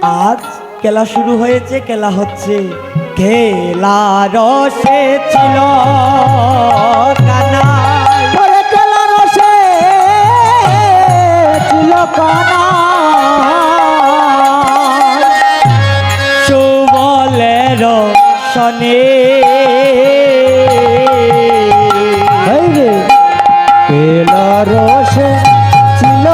আজ খেলা শুরু হয়েছে, খেলা হচ্ছে। খেলা রসে ছিল কানাই, ওরে খেলা রসে ছিল কানাই, সুবলের সনে এই রে খেলা রসে ছিল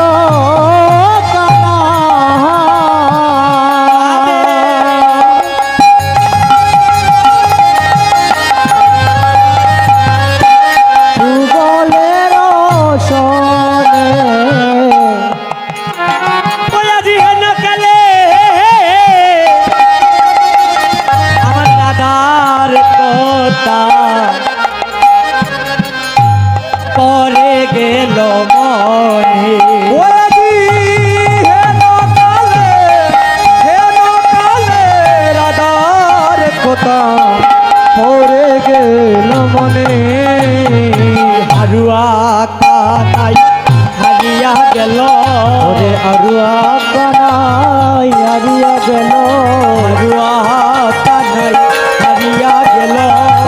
পরে গেল মনে রাধার কথা পরে গেল মনে, হারুয়া কানাই হারিয়া গেল, ওরে আরুয়া কানাই হারিয়া গেল, হারুয়া কানাই হারিয়া গেল,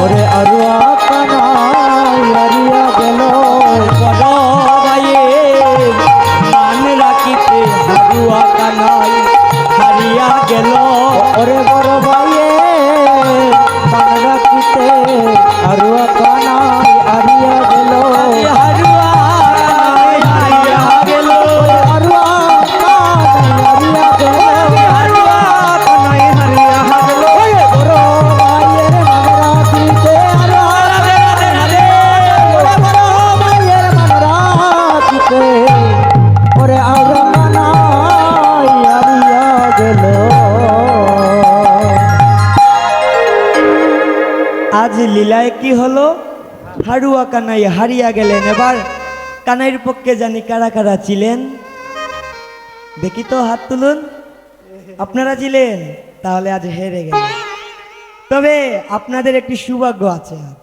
ওরে আরুয়া কানাই হারিয়া গেল, বড় ভাইয়ের মান রাখিতে হারুয়া কানাই হারিয়া গেল, ওরে বড় ভাইয়ে মান রাখিতে আরুয়া কানাই হারিয়া গেল, হারুয়া কানাই হারিয়া গেল, আরুয়া কানাই হারিয়া গেল, হারুয়া কানাই হারিয়া গেল। ওরে বড় ভাইয়ের মান রাখিতে আরুয়া রাধে রাধে রাধে ওরে বড় ভাইয়ের মান রাখিতে ওরে আরুয়া কানাই হারিয়া গেল। আজ লীলায় কি হলো? হারুয়া কানাই হারিয়া গেলেন। এবার কানাইয়ের পক্ষে জানি কারা কারা ছিলেন, দেখি তো হাত তুলুন। আপনারা ছিলেন, তাহলে আজ হেরে গেলেন। তবে আপনাদের একটি সৌভাগ্য আছে আজ।